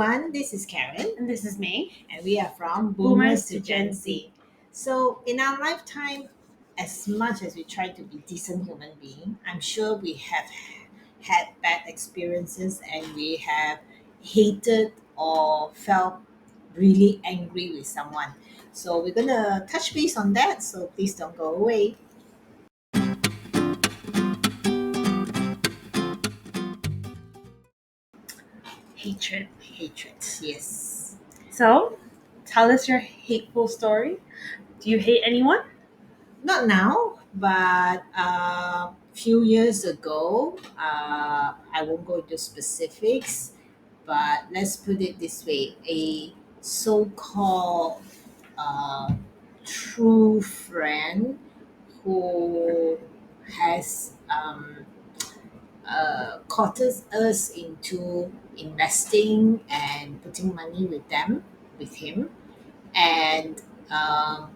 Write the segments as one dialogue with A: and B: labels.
A: everyone. This is Karen,
B: And this is me.
A: and we are from
B: Boomers
A: Boomers to
B: to
A: Gen
B: Gen
A: Z.
B: Z.
A: So, in our lifetime, as much as we try to be decent human being, I'm sure we have had bad experiences and we have hated or felt really angry with someone. So, we're gonna touch base on that. So, please don't go away.
B: Hatred.
A: Hatred, yes.
B: So, tell us your hateful story. Do you hate anyone?
A: Not now, but a few years ago, I won't go into specifics, but let's put it this way: a so-called uh, true friend who has courted us into investing and putting money with them, with him, and um,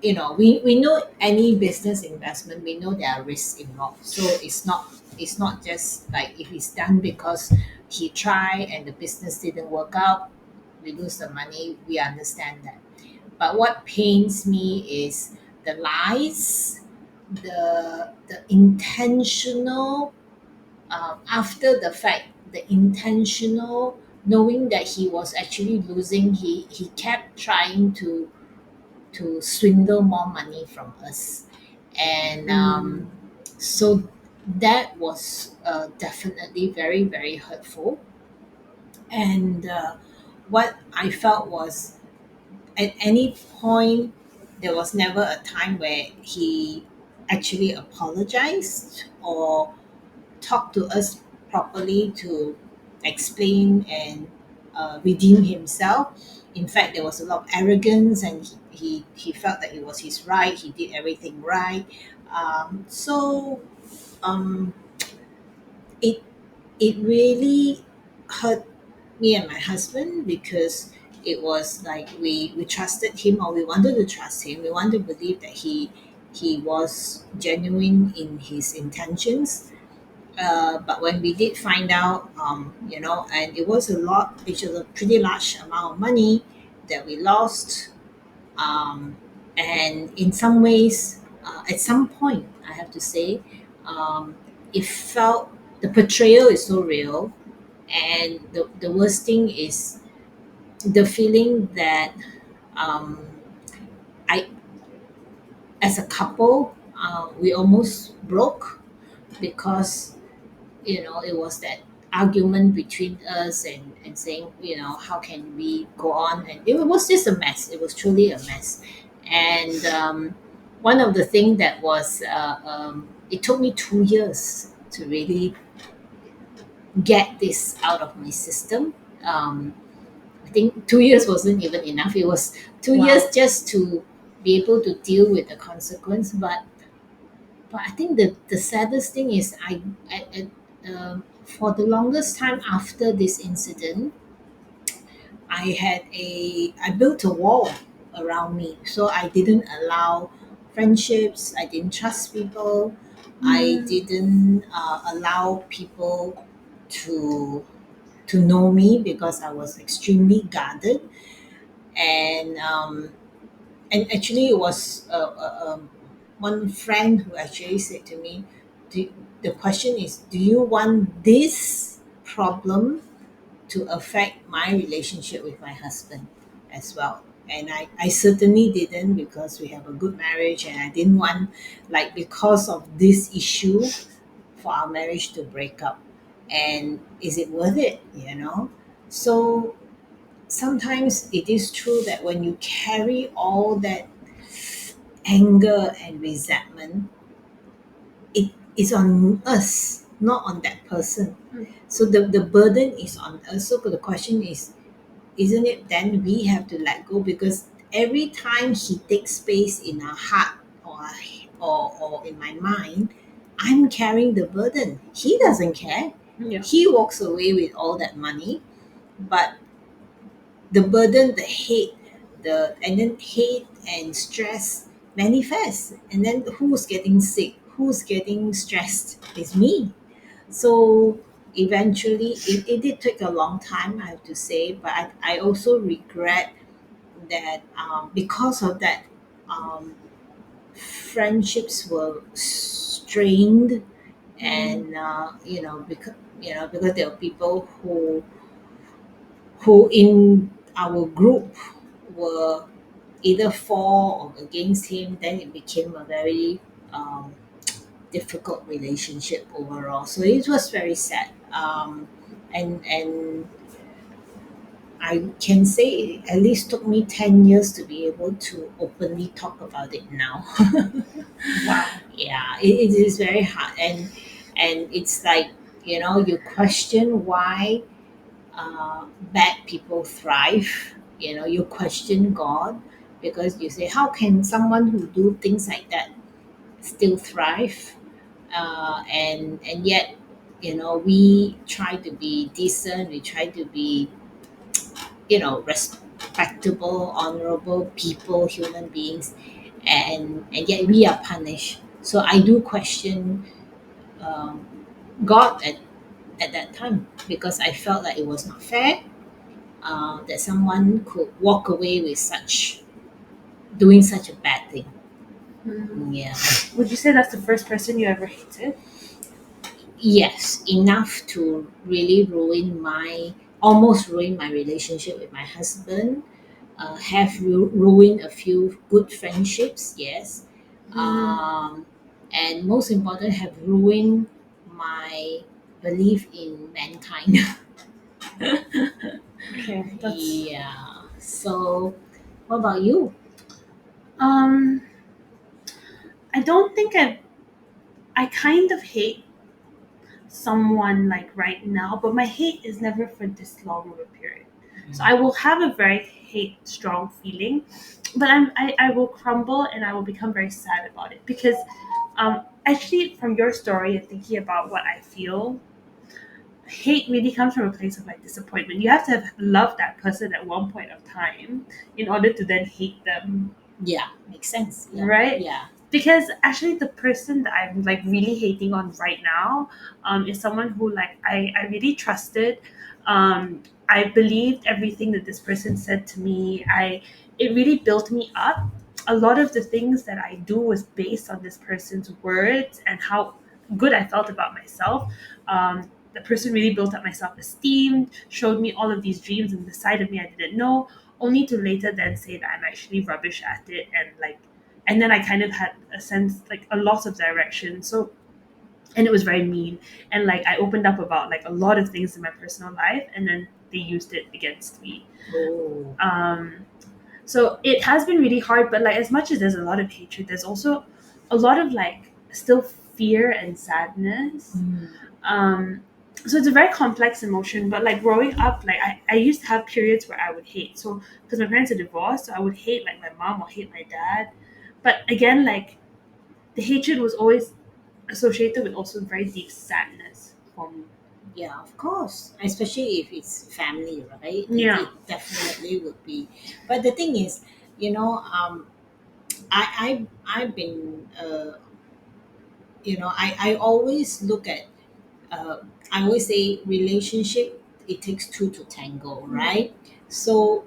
A: we know any business investment, we know there are risks involved, so it's not just like if it's done because he tried and the business didn't work out, we lose the money. We understand that, but what pains me is the lies, the intentional, after the fact, the intentional, knowing that he was actually losing, he kept trying to swindle more money from us. And so that was definitely very, very hurtful. And what I felt was, at any point, there was never a time where he actually apologized or talked to us properly to explain and redeem himself. In fact, there was a lot of arrogance, and he felt that it was his right. He did everything right. So um, it it really hurt me and my husband, because it was like we trusted him, or we wanted to trust him. We wanted to believe that he was genuine in his intentions, but when we did find out, and it was it was a pretty large amount of money that we lost. And in some ways, at some point, I have to say, um, it felt, the betrayal is so real. And the worst thing is the feeling that, um, I, as a couple, we almost broke, because it was that argument between us, and saying, how can we go on, and it was just a mess. It was truly a mess. And one of the things that was, it took me 2 years to really get this out of my system. I think 2 years wasn't even enough. It was 2 years
B: Wow.
A: just to be able to deal with the consequence. But I think the saddest thing is, for the longest time after this incident, I built a wall around me. So I didn't allow friendships. I didn't trust people. I didn't allow people to to know me, because I was extremely guarded. And actually, it was one friend who actually said to me, the question is, do you want this problem to affect my relationship with my husband as well? And I certainly didn't, because we have a good marriage, and I didn't want, like, because of this issue, for our marriage to break up. And is it worth it? So sometimes it is true that when you carry all that anger and resentment, it is on us, not on that person. So the burden is on us. So the question is, isn't it then we have to let go? Because every time he takes space in our heart, or in my mind, I'm carrying the burden. He doesn't care.
B: Yeah.
A: He walks away with all that money, but the burden, the hate, and then hate and stress manifest. And then who's getting sick? Who's getting stressed? It's me. So eventually it did take a long time, I have to say, but I also regret that because of that, um, friendships were strained,
B: Mm.
A: and because there were people who in our group were either for or against him. Then it became a very difficult relationship overall. So it was very sad. And I can say it at least took me 10 years to be able to openly talk about it now.
B: Wow.
A: Yeah, it is very hard, and it's like, you question why bad people thrive. You question God, because you say, how can someone who do things like that still thrive? And yet, we try to be decent, we try to be, respectable, honorable people, human beings, and yet we are punished. So I do question um, God at that time, because I felt like it was not fair, that someone could walk away with doing such a bad thing.
B: Mm.
A: Yeah.
B: Would you say that's the first person you ever hated?
A: Yes, enough to really almost ruin my relationship with my husband, have ruined a few good friendships, yes.
B: Mm.
A: um, and most important, have ruined my belief in mankind.
B: Okay, that's
A: Yeah. So what about you?
B: um. I don't think I kind of hate someone like right now, but my hate is never for this long of a period. So I will have a very hate strong feeling, but I will crumble and I will become very sad about it because actually from your story and thinking about what I feel, hate really comes from a place of like disappointment. You have to have loved that person at one point of time in order to then hate them,
A: Yeah, makes sense. Yeah,
B: right?
A: yeah.
B: Because actually the person that I'm like really hating on right now is someone who like I really trusted. I believed everything that this person said to me. It really built me up. A lot of the things that I do was based on this person's words and how good I felt about myself. The person really built up my self-esteem, showed me all of these dreams and the side of me I didn't know, only to later then say that I'm actually rubbish at it, and then I kind of had a sense like a loss of direction. So and it was very mean, and like I opened up about like a lot of things in my personal life, and then they used it against me.
A: Oh.
B: Um, so it has been really hard, but like as much as there's a lot of hatred, there's also a lot of like still fear and sadness.
A: Mm.
B: Um, so it's a very complex emotion, but like growing up, like I used to have periods where I would hate. So because my parents are divorced, so I would hate like my mom or hate my dad. But again, like the hatred was always associated with also very deep sadness for me.
A: Yeah, of course. Especially if it's family, right?
B: Yeah.
A: It definitely would be. But the thing is, I've been, I always look at, uh, I always say relationship. It takes two to tango,
B: Mm.
A: right? So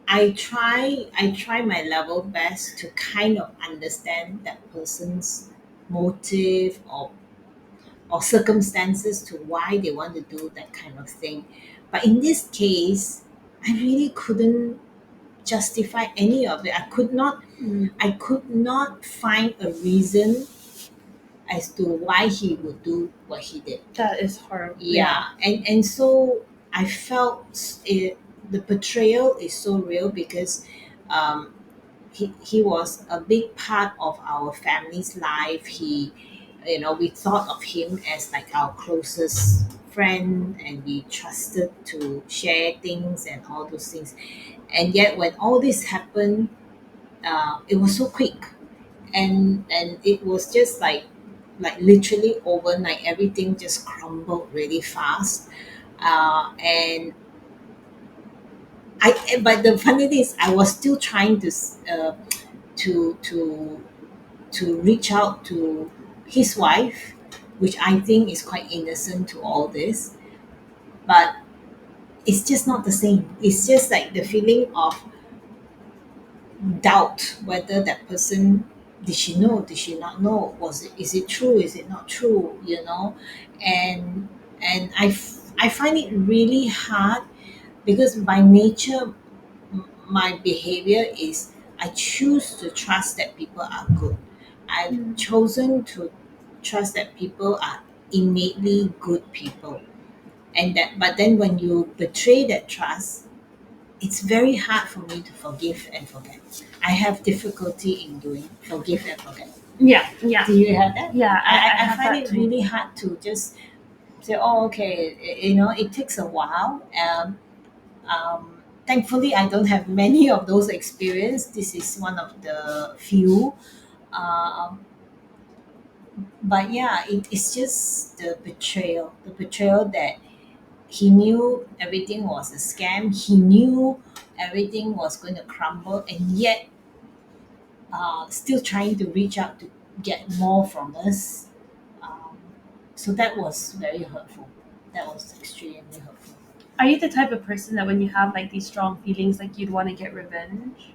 A: I try my level best to kind of understand that person's motive or circumstances to why they want to do that kind of thing. But in this case, I really couldn't justify any of it.
B: Mm.
A: I could not find a reason as to why he would do what he did.
B: That is horrible. Yeah.
A: Yeah, and so I felt the betrayal is so real, because um, he was a big part of our family's life. We thought of him as like our closest friend, and we trusted to share things and all those things. And yet, when all this happened, it was so quick, and it was just like literally overnight. Everything just crumbled really fast, and but the funny thing is, I was still trying to to reach out to his wife, which I think is quite innocent to all this, but it's just not the same. It's just like the feeling of doubt whether that person, did she know, did she not know, was it, is it true, is it not true, and I find it really hard because by nature my behavior is I choose to trust that people are good. I've
B: Mm.
A: chosen to trust that people are innately good people, and that but then when you betray that trust, it's very hard for me to forgive and forget. I have difficulty in doing forgive and forget.
B: Yeah, yeah,
A: Do you have that?
B: yeah. I
A: I
B: have
A: find
B: that
A: it
B: too.
A: really hard to just say, oh, okay, it takes a while. Thankfully, I don't have many of those experience. This is one of the few. Um, but yeah, it's just the betrayal that he knew everything was a scam. He knew everything was going to crumble, and yet still trying to reach out to get more from us. Um, so that was very hurtful. That was extremely hurtful.
B: Are you the type of person that when you have like these strong feelings, like you'd want to get revenge?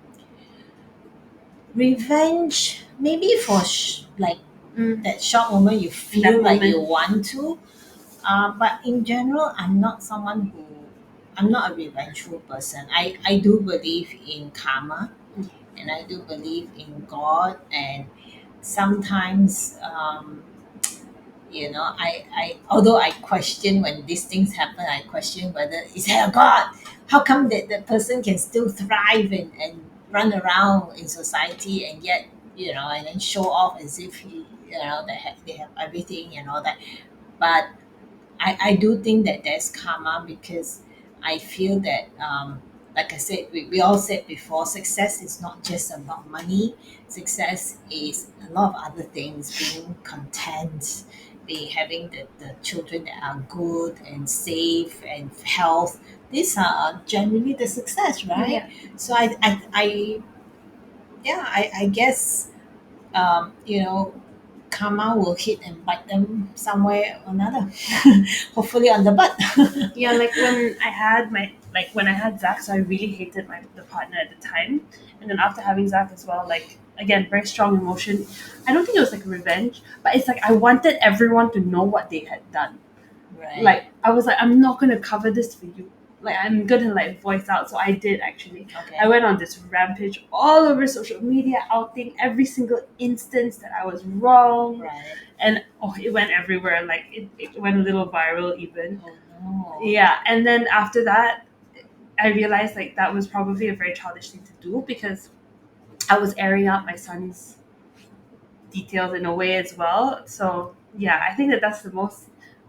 A: Revenge, maybe for like
B: Mm.
A: that short moment you
B: In that
A: feel like you
B: moment.
A: want to. But in general, I'm not a revengeful person. I do believe in karma, and I do believe in God, and sometimes I although I question when these things happen, I question whether is there a God? How come that person can still thrive and run around in society, and yet and then show off as if they have everything and all that. But I do think that there's karma because I feel that, like I said, we all said before, success is not just about money. Success is a lot of other things, being content, be having the children that are good and safe and health. These are generally the success, right?
B: Yeah.
A: So I guess karma will hit and bite them somewhere or another. Hopefully on the butt.
B: Yeah, like when I had Zach, so I really hated my the partner at the time, and then after having Zach as well, like again, very strong emotion. I don't think it was like revenge, but it's like I wanted everyone to know what they had done.
A: Right.
B: Like I was like, I'm not gonna cover this for you. Like I'm gonna like voice out. So I did actually. I
A: Okay.
B: went on this rampage all over social media, outing every single instance that I was wrong,
A: Right.
B: and oh, it went everywhere. Like it went a little viral even.
A: Oh no.
B: Yeah, and then after that, I realized like that was probably a very childish thing to do because I was airing out my son's details in a way as well. So yeah, I think that that's the most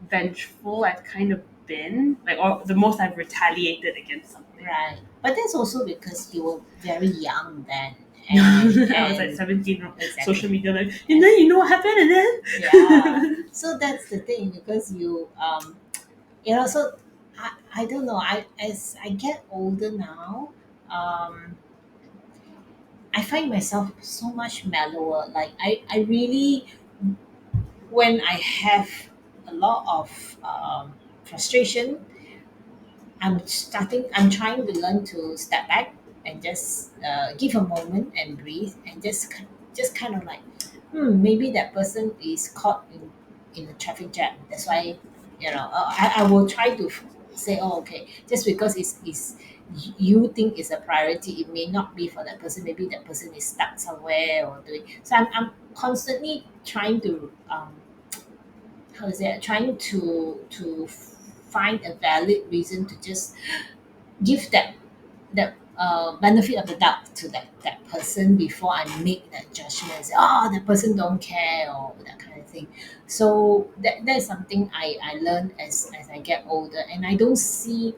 B: vengeful I've kind of been, like, or the most I've retaliated against something.
A: Right. But that's also because you were very young then, and
B: I was like 17, social
A: exactly.
B: media, like, and then you know what happened, and
A: Yeah.
B: then
A: So that's the thing because so I don't know. I As I get older now, um, I find myself so much mellower. Like I really, when I have a lot of frustration, I'm trying to learn to step back and just give a moment and breathe and just kind of like, maybe that person is caught in a traffic jam. That's why, I will try to say, oh, okay, just because you think it's a priority, it may not be for that person. Maybe that person is stuck somewhere or doing. So I'm constantly trying to how to say it, trying to find a valid reason to just give that benefit of the doubt to that person before I make that judgment and say, oh, that person don't care or that kind of thing. So that's something I learned as I get older, and I don't see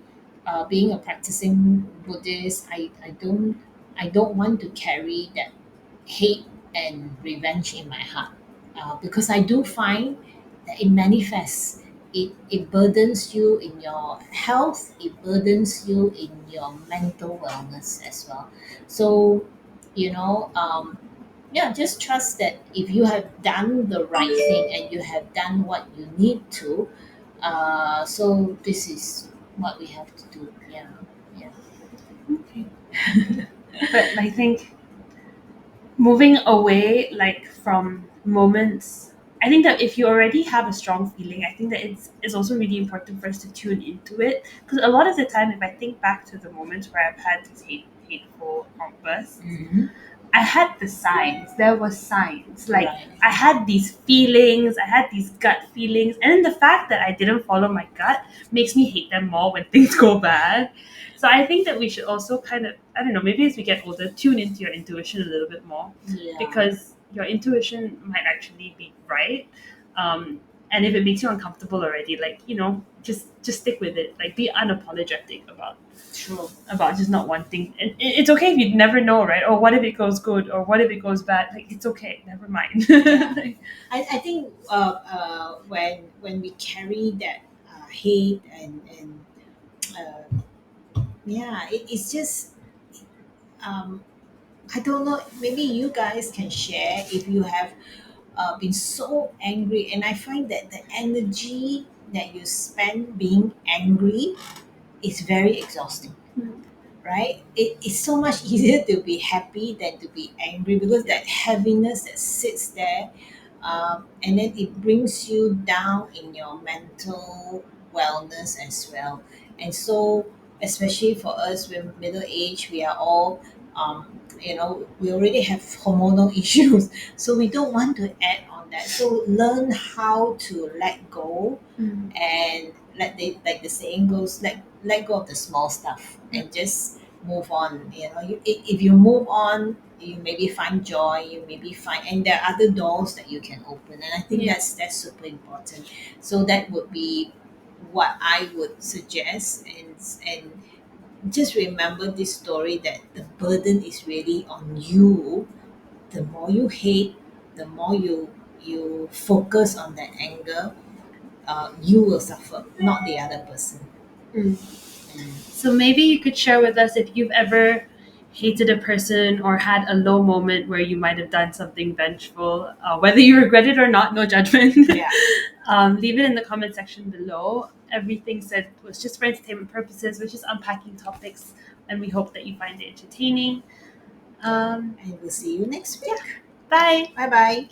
A: being a practicing Buddhist. I don't want to carry that hate and revenge in my heart, because I do find that it manifests. It burdens you in your health, it burdens you in your mental wellness as well. So, you know, Yeah, just trust that if you have done the right thing and you have done what you need to, so this is what we have to do. Yeah, yeah.
B: Okay. But I think moving away like from moments, I think that if you already have a strong feeling, I think that it's also really important for us to tune into it, because a lot of the time if I think back to the moments where I've had these hateful outbursts,
A: Hmm.
B: I had the signs. There were signs. Like
A: Right.
B: I had these feelings, I had these gut feelings, and then the fact that I didn't follow my gut makes me hate them more when things go bad. So I think that we should also kind of, I don't know, maybe as we get older, tune into your intuition a little bit more,
A: Yeah.
B: because your intuition might actually be right. Um, and if it makes you uncomfortable already, like, just stick with it. Like, be unapologetic
A: True.
B: about just not wanting. And it's okay if you never know, right? Or what if it goes good, or what if it goes bad? Like, it's okay, never mind.
A: Yeah.
B: Like,
A: I think when we carry that hate and yeah, it's just um, I don't know. Maybe you guys can share if you have been so angry, and I find that the energy that you spend being angry is very exhausting, right? It's so much easier to be happy than to be angry because
B: yeah.
A: that heaviness that sits there, and then it brings you down in your mental wellness as well. And so, especially for us, we're middle age, we are all, we already have hormonal issues, so we don't want to add on that. So learn how to let go
B: Mm.
A: and like the saying goes, let go of the small stuff and just move on. If you move on, you maybe find joy, you maybe find, and there are other doors that you can open, and I think
B: Yeah.
A: that's super important. So that would be what I would suggest. And just remember this story, that the burden is really on you. The more you hate, the more you focus on that anger, you will suffer, not the other person.
B: Mm.
A: Mm.
B: So maybe you could share with us if you've ever hated a person or had a low moment where you might have done something vengeful, whether you regret it or not, no judgment.
A: Yeah.
B: Leave it in the comment section below. Everything said was just for entertainment purposes. We're just unpacking topics, and we hope that you find it entertaining. Um,
A: And we'll see you next
B: yeah.
A: week.
B: Bye.
A: Bye bye.